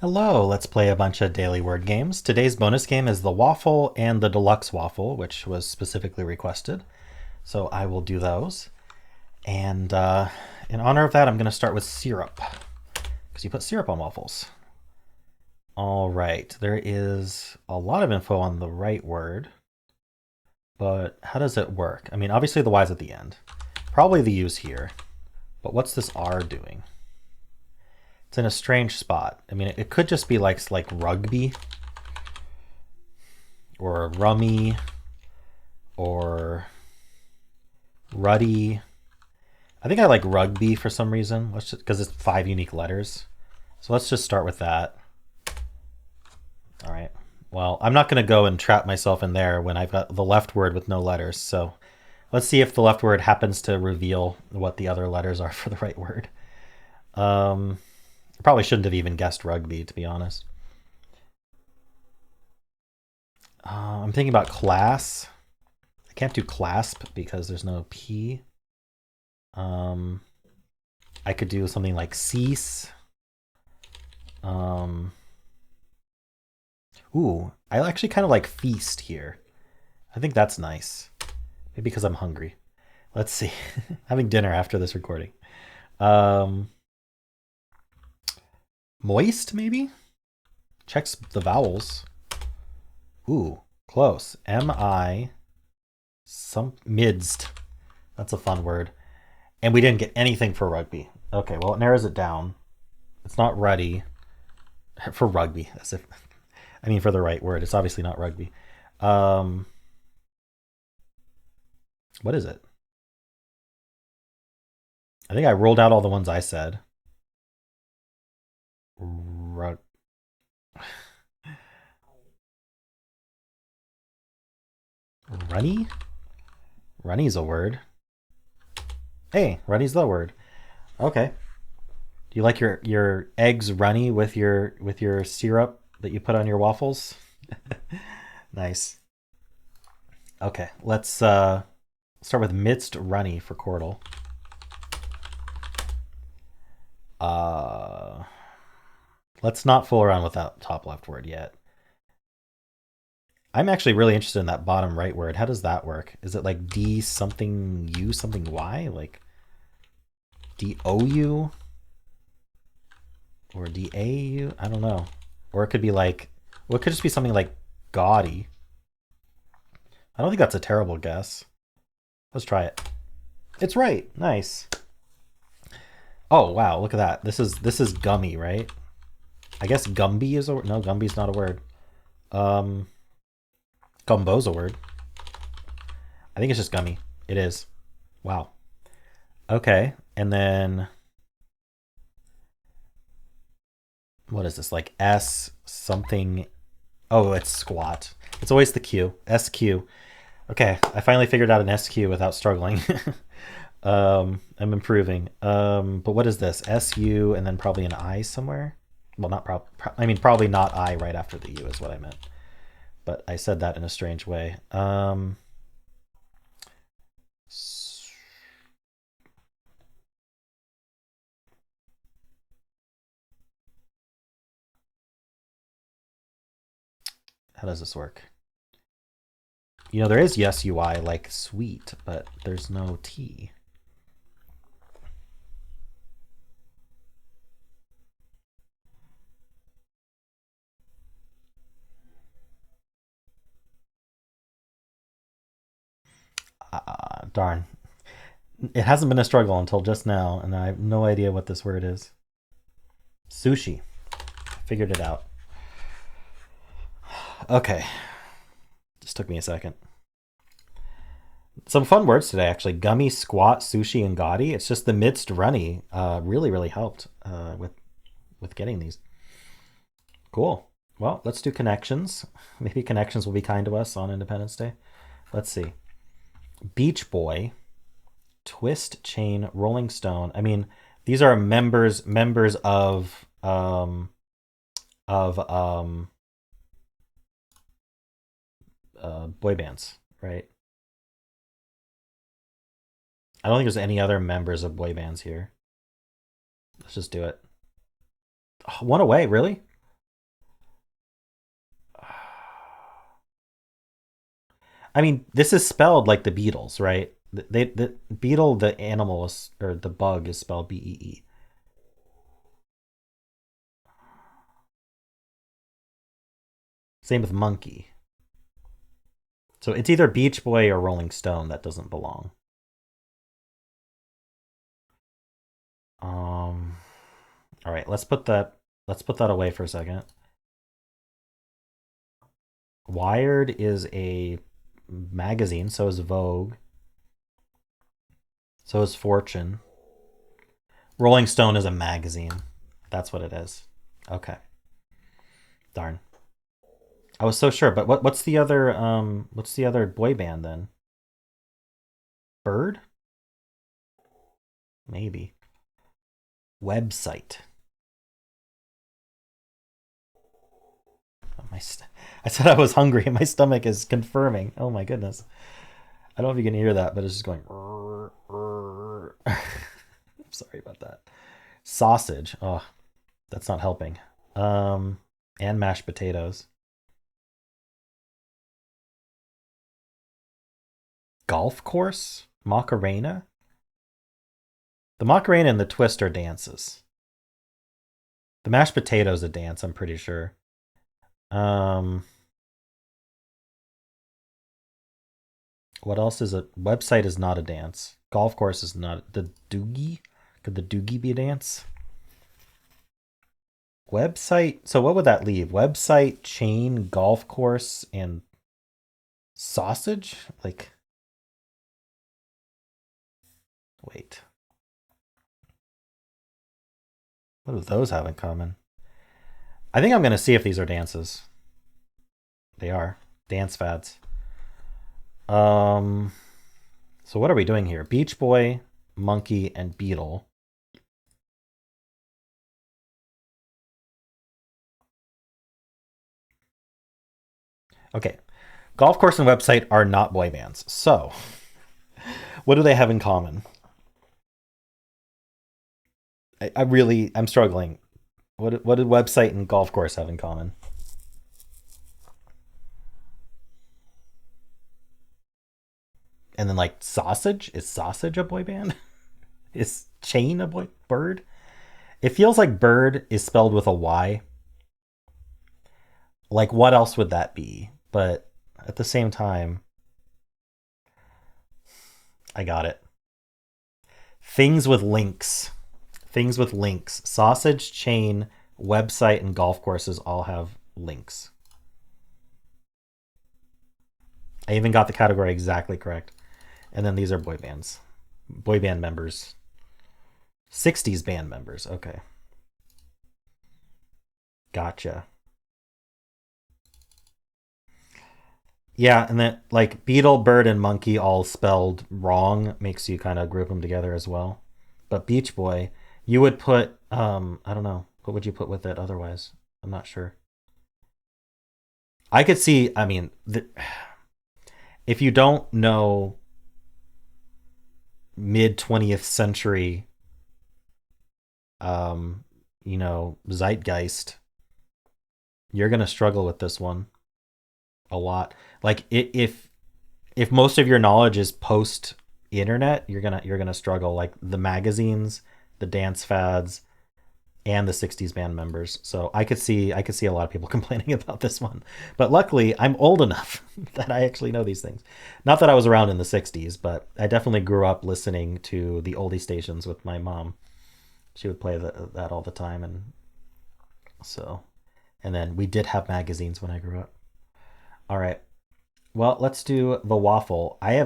Hello, let's play a bunch of daily word games. Today's bonus game is the Waffle and the Deluxe Waffle, which was specifically requested. So I will do those. And in honor of that, I'm going to start with syrup, because you put syrup on waffles. All right, there is a lot of info on the right word, but how does it work? I mean, obviously the Y's at the end. Probably the U's here, but what's this R doing? It's in a strange spot. I mean, it could just be like rugby or rummy or ruddy. I think I like rugby for some reason. Let's just because it's 5 unique letters. So let's just start with that. All right. Well, I'm not going to go and trap myself in there when I've got the left word with no letters. So let's see if the left word happens to reveal what the other letters are for the right word. I probably shouldn't have even guessed rugby, to be honest. I'm thinking about class. I can't do clasp because there's no P. I could do something like cease. Ooh, I actually kind of like feast here. I think that's nice. Maybe because I'm hungry. Let's see. Having dinner after this recording. Um, Moist, maybe? Checks the vowels. Ooh, close. M-I, some midst. That's a fun word. And we didn't get anything for rugby. Okay, well, it narrows it down. It's not ruddy. For rugby, as if, I mean, for the right word. It's obviously not rugby. Um, what is it? I think I rolled out all the ones I said. Rug. Runny? Runny's a word. Hey, runny's the word. Okay. Do you like your eggs runny with your syrup that you put on your waffles? Nice. Okay, let's start with midst runny for Quordle. Uh, let's not fool around with that top left word yet. I'm actually really interested in that bottom right word. How does that work? Is it like D something U something Y? Like DOU or DAU? I don't know. Or it could be like, well, it could just be something like gaudy. I don't think that's a terrible guess. Let's try it. It's right. Nice. Oh wow, look at that. This is gummy, right? I guess Gumby is a word. No, Gumby's not a word. Um, Gumbo's a word. I think it's just gummy. It is. Wow. Okay, and then what is this? Like S something. Oh, it's squat. It's always the Q. SQ. Okay, I finally figured out an SQ without struggling. I'm improving. But what is this? SU and then probably an I somewhere. Well, not I mean, probably not I right after the U is what I meant. But I said that in a strange way. How does this work? You know, there is yes UI like sweet, but there's no T. Darn. It hasn't been a struggle until just now, and I have no idea what this word is. Sushi. Figured it out. Okay. Just took me a second. Some fun words today, actually. Gummy, squat, sushi, and gaudy. It's just the midst runny really, really helped with getting these. Cool. Well, let's do connections. Maybe connections will be kind to us on Independence Day. Let's see. Beach Boy, Twist Chain, Rolling Stone. I mean, these are members of boy bands, right? I don't think there's any other members of boy bands here. Let's just do it. Oh, one away, really? I mean, this is spelled like the Beatles, right? The beetle, the animal is, or the bug is spelled BEE. Same with monkey. So it's either Beach Boy or Rolling Stone that doesn't belong. All right, let's put that away for a second. Wired is a magazine, so is Vogue. So is Fortune. Rolling Stone is a magazine. That's what it is. Okay. Darn. I was so sure, but what's the other boy band then? Bird? Maybe. Website. I said I was hungry and my stomach is confirming. Oh my goodness. I don't know if you can hear that, but it's just going. Sorry about that. Sausage. Oh, that's not helping. And mashed potatoes. Golf course? Macarena? The Macarena and the twist are dances. The mashed potatoes a dance, I'm pretty sure. What else is a website is not a dance. Golf course is not the doogie. Could the doogie be a dance? Website. So what would that leave? Website, chain, golf course, and sausage? Like, wait. What do those have in common? I think I'm going to see if these are dances. They are. Dance fads. So what are we doing here? Beach Boy, Monkey, and Beetle. Okay. Golf course and website are not boy bands. So, what do they have in common? I'm struggling. What did website and golf course have in common? And then like sausage? Is sausage a boy band? Is chain a boy bird? It feels like bird is spelled with a Y. Like what else would that be? But at the same time, I got it. Things with links. Things with links. Sausage, chain, website, and golf courses all have links. I even got the category exactly correct. And then these are boy bands. Boy band members. 60s band members. Okay. Gotcha. Yeah, and then like beetle, bird, and monkey all spelled wrong makes you kind of group them together as well. But Beach Boy, you would put I don't know, what would you put with it otherwise? I'm not sure. I could see, I mean, if you don't know mid 20th century zeitgeist, you're going to struggle with this one a lot. Like if most of your knowledge is post internet, you're gonna struggle. Like the magazines, the dance fads, and the 60s band members. So I could see a lot of people complaining about this one. But luckily I'm old enough that I actually know these things. Not that I was around in the 60s, but I definitely grew up listening to the oldie stations with my mom. She would play that all the time, and so, and then we did have magazines when I grew up. All right. Well, let's do the waffle. I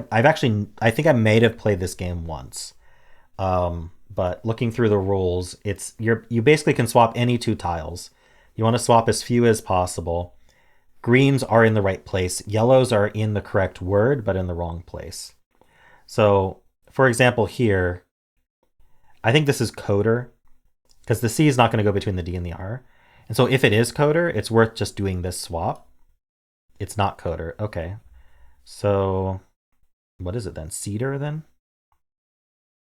think I may have played this game once. But looking through the rules, you basically can swap any two tiles. You want to swap as few as possible. Greens are in the right place. Yellows are in the correct word, but in the wrong place. So, for example, here, I think this is coder because the C is not going to go between the D and the R. And so if it is coder, it's worth just doing this swap. It's not coder. Okay. So what is it then? Cedar then?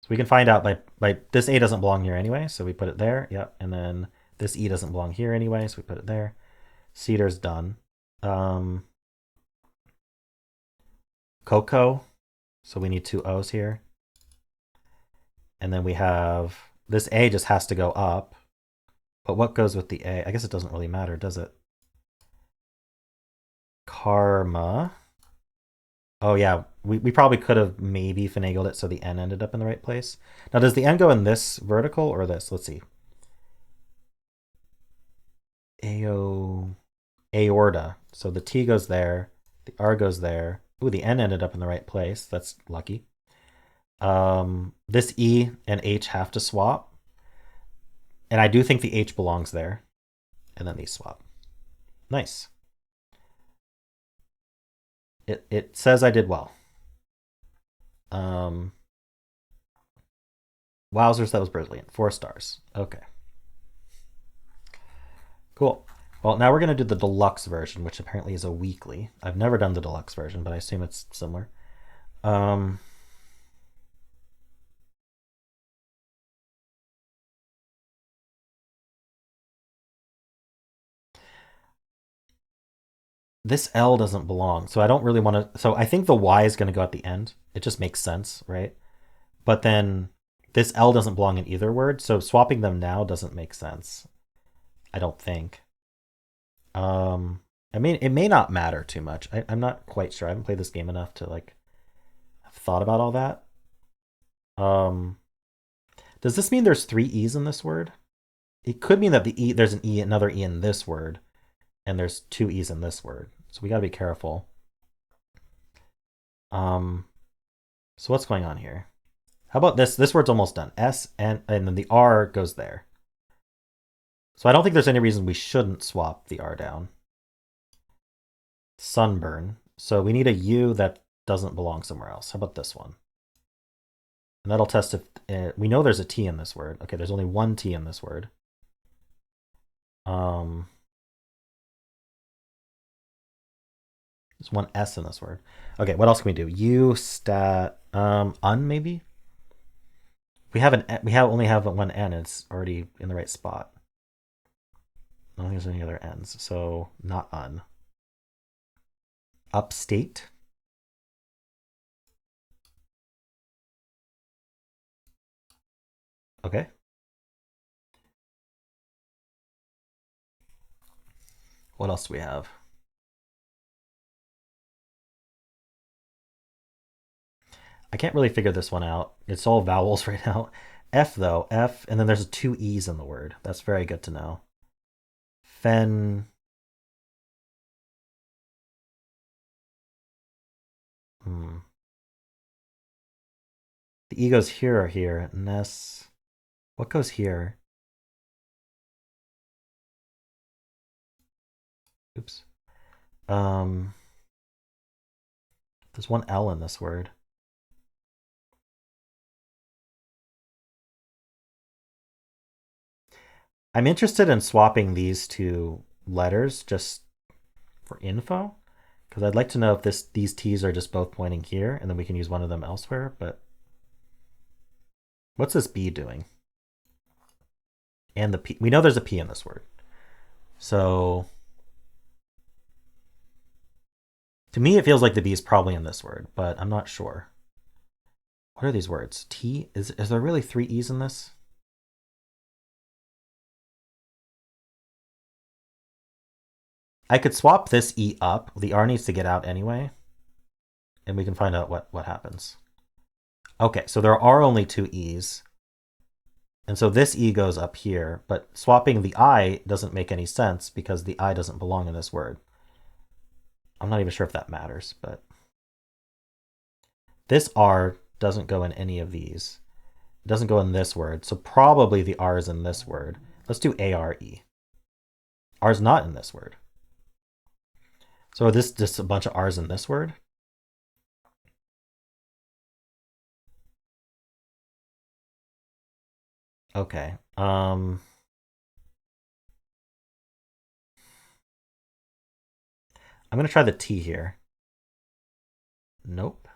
So we can find out by this A doesn't belong here anyway, so we put it there. Yep. And then this E doesn't belong here anyway, so we put it there. Cedar's done. Cocoa. So we need two O's here. And then we have, this A just has to go up. But what goes with the A? I guess it doesn't really matter, does it? Karma. Oh yeah, we probably could have maybe finagled it so the N ended up in the right place. Now does the N go in this vertical or this? Let's see. Aorta. So the T goes there, the R goes there. Ooh, the N ended up in the right place. That's lucky. This E and H have to swap. And I do think the H belongs there. And then these swap. Nice. It says I did well. Wowzers, that was brilliant. 4 stars. Okay. Cool. Well, now we're going to do the deluxe version, which apparently is a weekly. I've never done the deluxe version, but I assume it's similar. This L doesn't belong, so I don't really want to. So I think the Y is going to go at the end. It just makes sense, right? But then this L doesn't belong in either word, so swapping them now doesn't make sense. I don't think. I mean, it may not matter too much. I'm not quite sure. I haven't played this game enough to like have thought about all that. Does this mean there's 3 E's in this word? It could mean that the E there's an E, another E in this word, and there's 2 E's in this word. So we gotta be careful. So what's going on here? How about this? This word's almost done. S and then the R goes there. So I don't think there's any reason we shouldn't swap the R down. Sunburn. So we need a U that doesn't belong somewhere else. How about this one? And that'll test if we know there's a T in this word. Okay, there's only 1 T in this word. There's 1 S in this word. Okay, what else can we do? U stat maybe? We only have 1 N. It's already in the right spot. I don't think there's any other N's, so not un. Upstate. Okay. What else do we have? I can't really figure this one out. It's all vowels right now. F though, F, and then there's 2 E's in the word. That's very good to know. Fen. The E goes here or here. Ness. What goes here? Oops. There's 1 L in this word. I'm interested in swapping these 2 letters just for info, because I'd like to know if these T's are just both pointing here, and then we can use one of them elsewhere. But what's this B doing? And the P. We know there's a P in this word. So to me, it feels like the B is probably in this word, but I'm not sure. What are these words? T? Is there really 3 E's in this? I could swap this E up. The R needs to get out anyway. And we can find out what happens. Okay, so there are only 2 E's. And so this E goes up here, but swapping the I doesn't make any sense because the I doesn't belong in this word. I'm not even sure if that matters, but this R doesn't go in any of these. It doesn't go in this word, so probably the R is in this word. Let's do A-R-E. R is not in this word. So this just a bunch of R's in this word? Okay. I'm going to try the T here. Nope.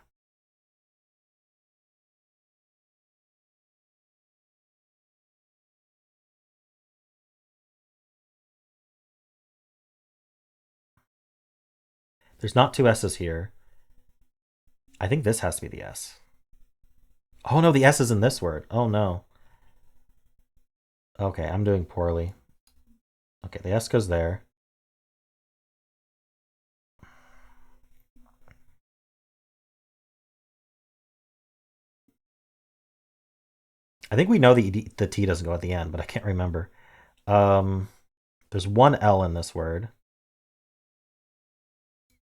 There's not 2 S's here. I think this has to be the S. Oh no, the S is in this word. Oh no. Okay, I'm doing poorly. Okay, the S goes there. I think we know the T doesn't go at the end, but I can't remember. There's one L in this word.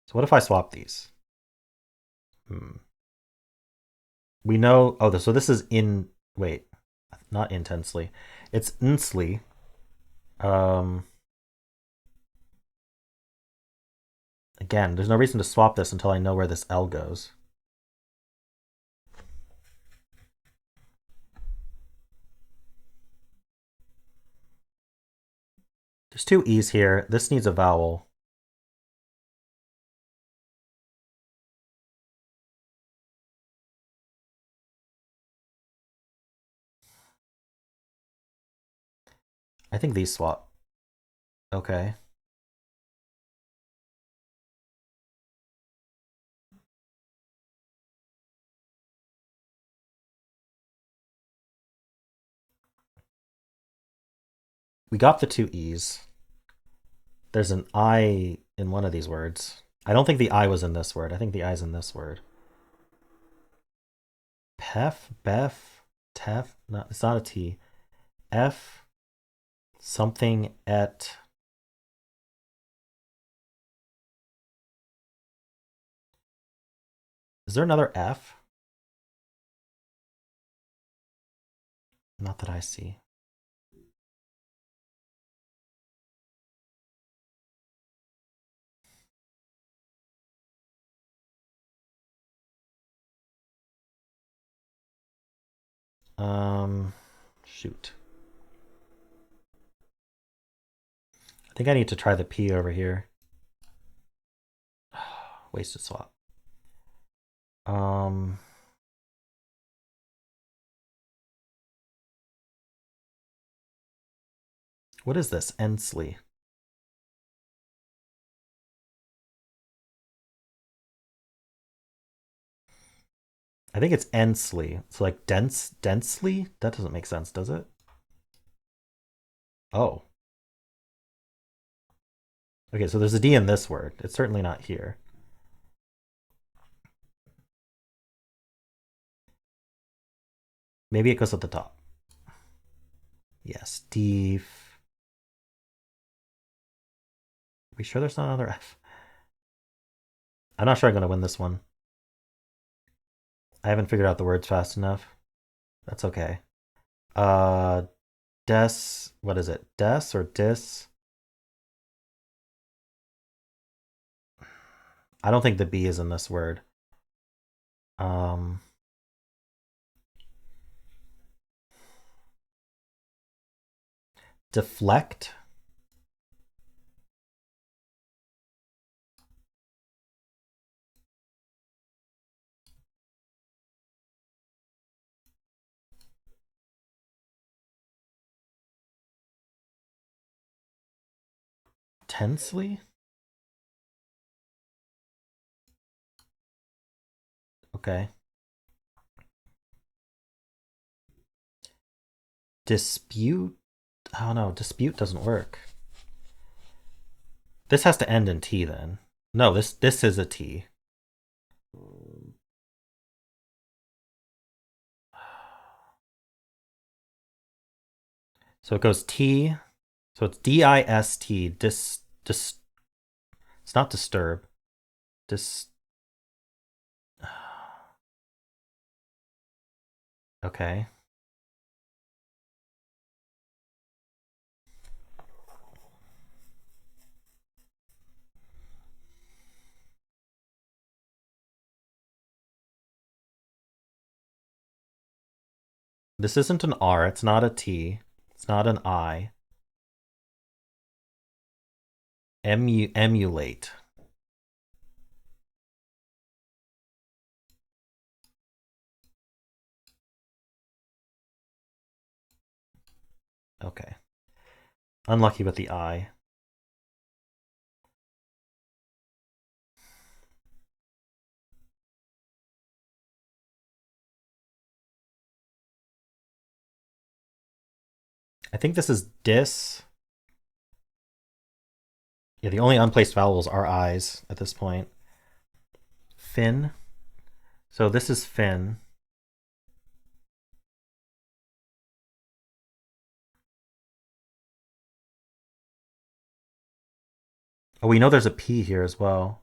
So what if I swap these? We know. Oh, so this is in. Wait, not intensely. It's insly. Um, Again, there's no reason to swap this until I know where this L goes. There's two E's here. This needs a vowel. I think these swap. Okay. We got the two E's. There's an I in one of these words. I don't think the I was in this word. I think the I's in this word. Pef, Bef, Tef. No, it's not a T. F, something at. Is there another F? Not that I see. Shoot. I think I need to try the P over here. Wasted swap. What is this? Ensley. I think it's Ensley. So like densely? That doesn't make sense, does it? Oh. Okay, so there's a D in this word. It's certainly not here. Maybe it goes at the top. Yes, D. Are we sure there's not another F? I'm not sure I'm going to win this one. I haven't figured out the words fast enough. That's okay. Des. What is it? Des or dis? I don't think the B is in this word. Deflect. Tensely. Okay. Dispute. Oh no, dispute doesn't work. This has to end in T then. No, this is a T. So it goes T. So it's D-I-S-T. It's not disturb. Okay. This isn't an R. It's not a T. It's not an I. Emulate. Okay. Unlucky with the I. I think this is dis. Yeah, the only unplaced vowels are I's at this point. Fin. So this is fin. Oh, we know there's a P here as well.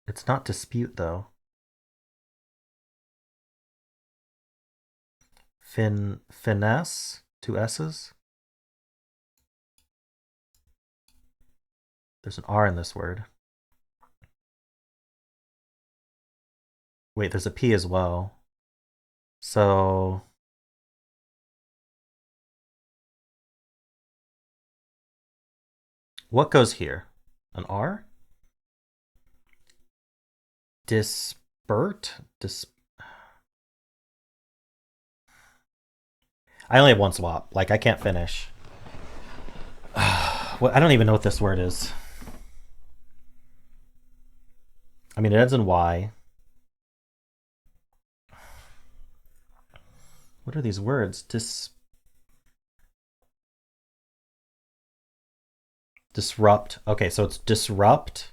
It's not dispute, though. Finesse, two S's. There's an R in this word. Wait, there's a P as well. So what goes here? An R? Dispert? I only have one swap. Like, I can't finish. Well, I don't even know what this word is. I mean, it ends in Y. What are these words? Disrupt. Okay, so it's disrupt.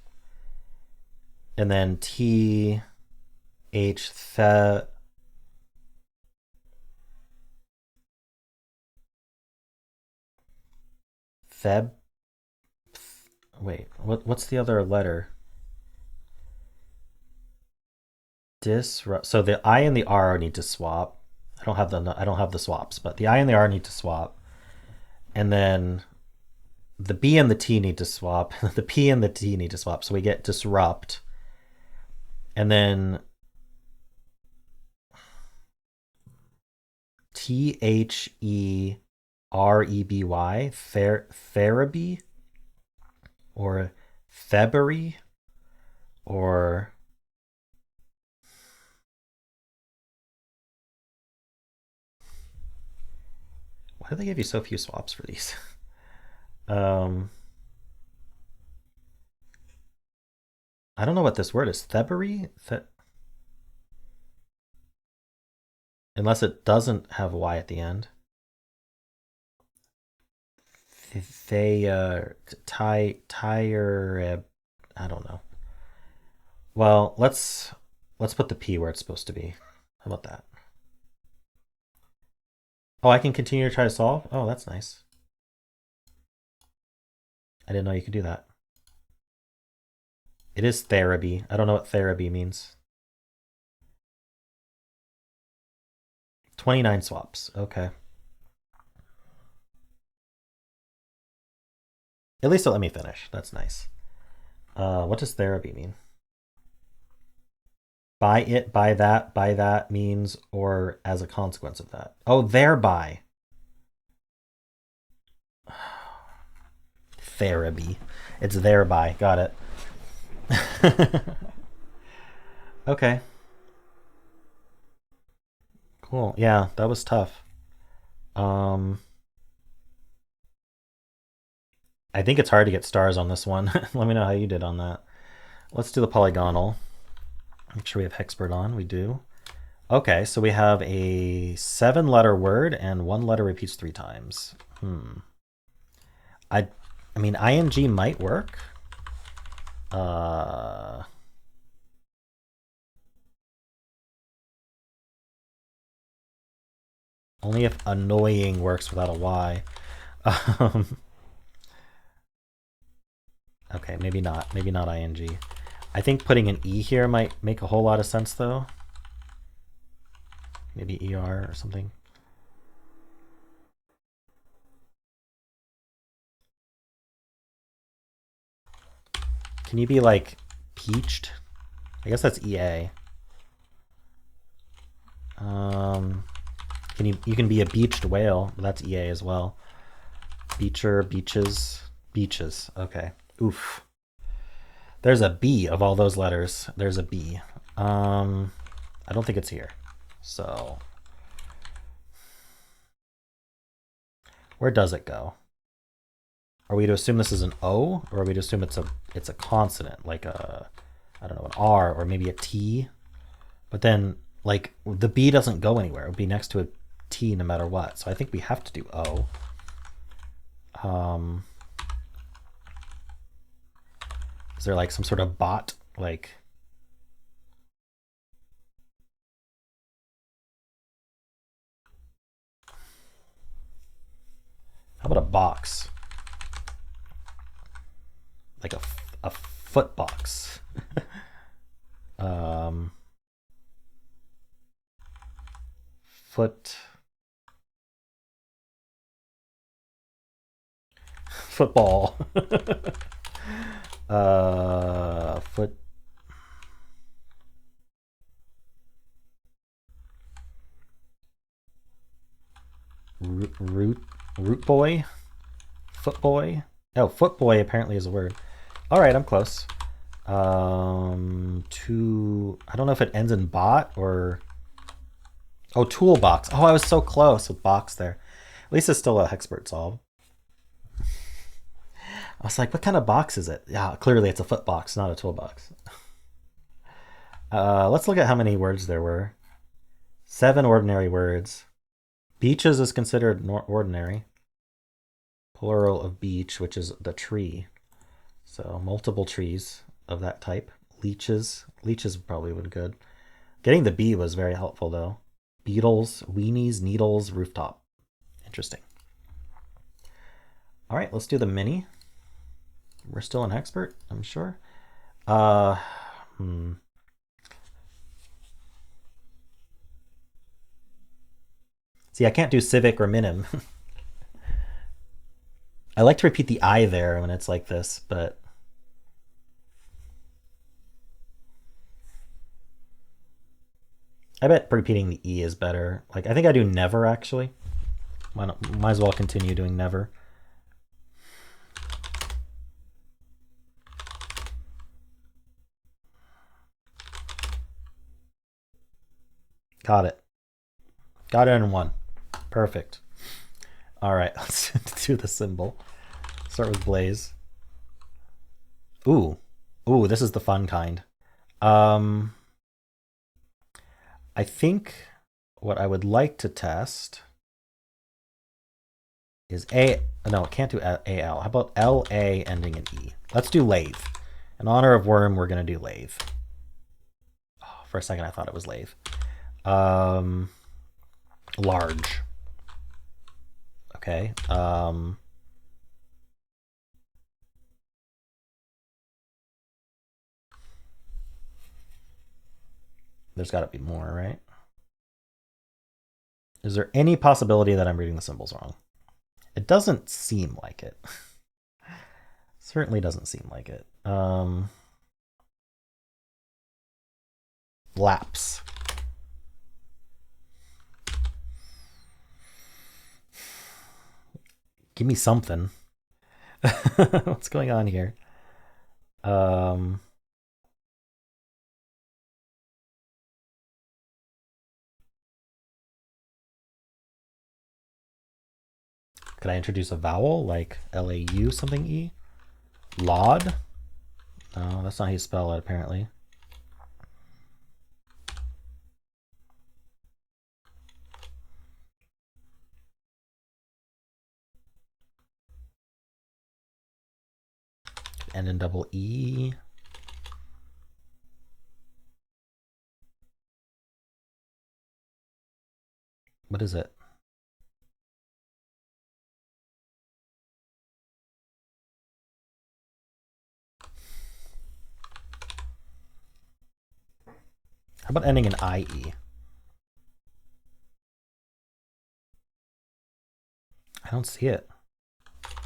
And then T H Feb. Wait, what's the other letter? Disrupt. So the I and the R need to swap. I don't have the swaps, but the I and the R need to swap. And then the B and the T need to swap. The P and the T need to swap. So we get disrupt. And then THEREBY, therapy, or February, or why do they give you so few swaps for these? I don't know what this word is. February? Unless it doesn't have a Y at the end. Tire. I don't know. Well, let's put the P where it's supposed to be. How about that? Oh, I can continue to try to solve? Oh, that's nice. I didn't know you could do that. It is therapy. I don't know what therapy means. 29 swaps. Okay. At least it let me finish. That's nice. What does therapy mean? By it, by that means, or as a consequence of that. Oh, thereby. Therapy. It's thereby. Got it. Okay. Cool. Yeah, that was tough. I think it's hard to get stars on this one. Let me know how you did on that. Let's do the polygonal. Make sure we have Hexpert on. We do. Okay, so we have a 7-letter word and 1 letter repeats 3 times. I mean, ing might work. Only if annoying works without a Y. Okay, maybe not. Maybe not ing. I think putting an E here might make a whole lot of sense, though. Maybe ER or something. Can you be like peached? I guess that's EA. You can be a beached whale, but that's EA as well. Beacher, beaches, beaches. Okay. Oof. There's a B of all those letters. There's a B. I don't think it's here. So where does it go? Are we to assume this is an O, or are we to assume it's a consonant, like a, I don't know, an R or maybe a T? But then like the B doesn't go anywhere. It would be next to a T no matter what. So I think we have to do O. Is there like some sort of bot? Like, how about a box? Like a foot box. Foot. Football. Foot. Root boy. Foot boy. Oh, foot boy apparently is a word. All right, I'm close. I don't know if it ends in bot or. Oh, toolbox. Oh, I was so close with box there. At least it's still a hexpert solve. I was like, what kind of box is it? Yeah, clearly it's a foot box, not a toolbox. Let's look at how many words there were. 7 ordinary words. Beaches is considered ordinary. Plural of beech, which is the tree. So multiple trees of that type. Leeches. Leeches probably would be good. Getting the B was very helpful though. Beetles, weenies, needles, rooftop. Interesting. All right, let's do the mini. We're still an expert, I'm sure. See, I can't do civic or minim. I like to repeat the I there when it's like this, but I bet repeating the E is better. Like, I think I do never, actually. Might as well continue doing never. Got it. Got it in one. Perfect. All right, let's do the symbol. Start with Blaze. Ooh. Ooh, this is the fun kind. I think what I would like to test is no, it can't do AL. How about LA ending in E? Let's do lathe. In honor of worm, we're going to do lathe. Oh, for a second, I thought it was lathe. Large. Okay. There's got to be more, right? Is there any possibility that I'm reading the symbols wrong? It doesn't seem like it. Certainly doesn't seem like it. Lapse. Give me something. What's going on here? Could I introduce a vowel like LAU something E? Laud? No, that's not how you spell it apparently. End in double E. What is it? How about ending in IE? I don't see it.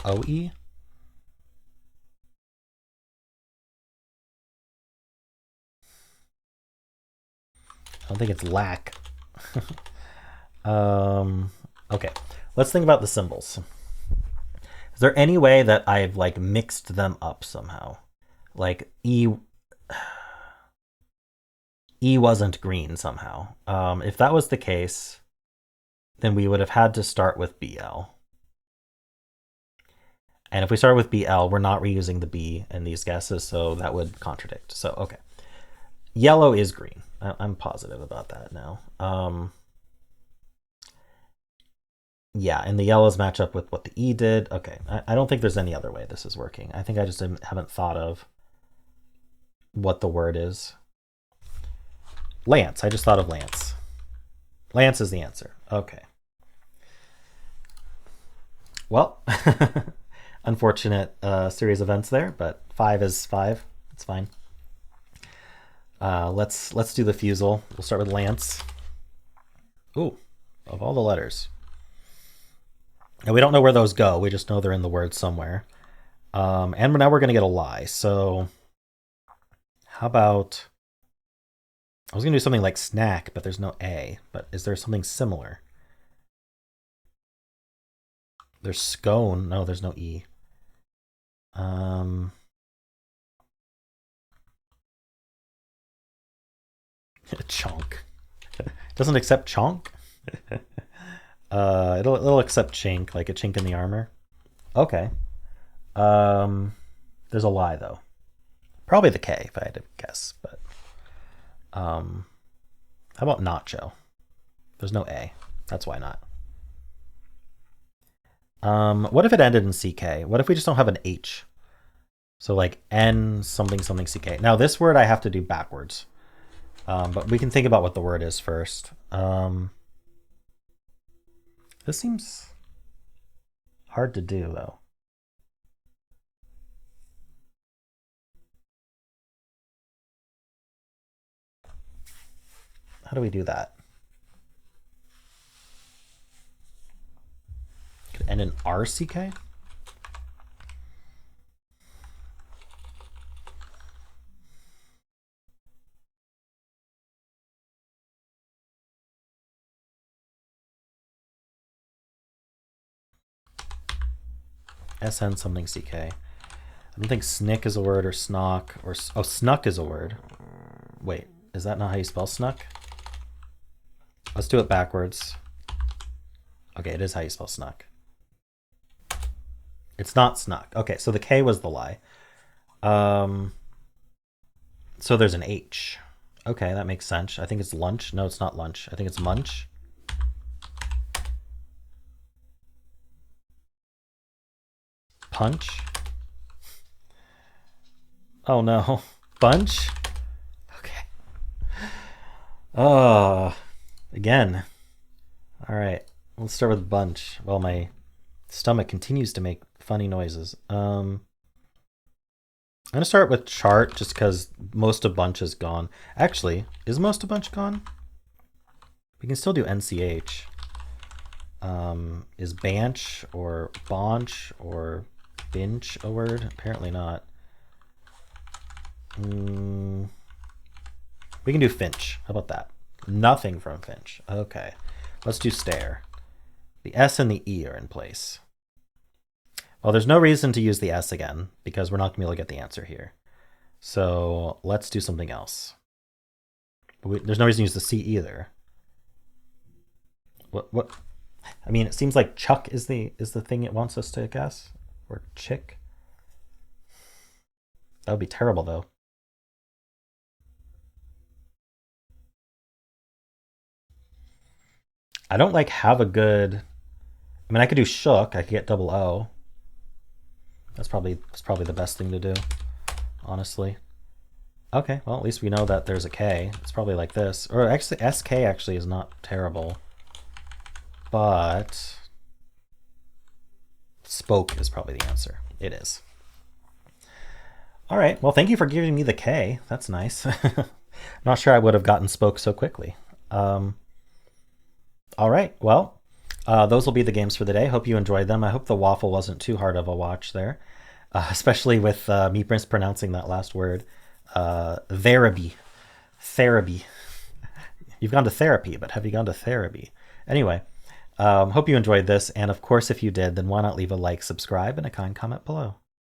OE? I don't think it's lack. Okay, let's think about the symbols. Is there any way that I've like mixed them up somehow? Like E wasn't green somehow. If that was the case, then we would have had to start with BL. And if we start with BL, we're not reusing the B in these guesses, so that would contradict. So, okay. Yellow is green. I'm positive about that now. Yeah, and the yellows match up with what the E did. Okay, I don't think there's any other way this is working. I think I just haven't thought of what the word is. Lance. I just thought of Lance. Lance is the answer. Okay. Well, unfortunate series of events there, but 5 is 5. It's fine. Let's do the Fusele. We'll start with Lance. Ooh, of all the letters. And we don't know where those go. We just know they're in the word somewhere. And now we're going to get a lie. So how about... I was going to do something like snack, but there's no A. But is there something similar? There's scone. No, there's no E. Chonk. Doesn't accept chonk? It'll accept chink, like a chink in the armor. Okay. There's a lie though. Probably the K if I had to guess, but how about nacho? There's no A. That's why not. What if it ended in CK? What if we just don't have an H? So like N something something CK. Now this word I have to do backwards. But we can think about what the word is first. This seems hard to do though. How do we do that? Could end in RCK? SN something CK. I don't think snick is a word or snock or oh snuck is a word. Wait, is that not how you spell snuck? Let's do it backwards. Okay, it is how you spell snuck. It's not snuck. Okay, so the K was the lie. So there's an H. Okay, that makes sense. I think it's lunch. No, it's not lunch. I think it's munch. Punch. Oh no. Bunch? Okay. Oh, again. All right, let's start with bunch. Well, my stomach continues to make funny noises. I'm gonna start with chart just because most of bunch is gone. Actually, is most of bunch gone? We can still do NCH. Is banch or bonch or binch a word? Apparently not. We can do finch. How about that? Nothing from finch. Okay. Let's do stare. The S and the E are in place. Well, there's no reason to use the S again because we're not going to be able to get the answer here. So let's do something else. There's no reason to use the C either. What? I mean, it seems like chuck is the thing it wants us to guess, or chick. That would be terrible though. I don't like have a good. I mean, I could do shook. I could get double O. That's probably the best thing to do, honestly. Okay, well at least we know that there's a K. It's probably like this, or actually SK actually is not terrible, but spoke is probably the answer. It is. All right. Well, thank you for giving me the K. That's nice. Not sure I would have gotten spoke so quickly. All right. Well, those will be the games for the day. Hope you enjoyed them. I hope the waffle wasn't too hard of a watch there, especially with me mispronouncing that last word. Therapy. Therapy. You've gone to therapy, but have you gone to therapy? Anyway, hope you enjoyed this. And of course, if you did, then why not leave a like, subscribe, and a kind comment below.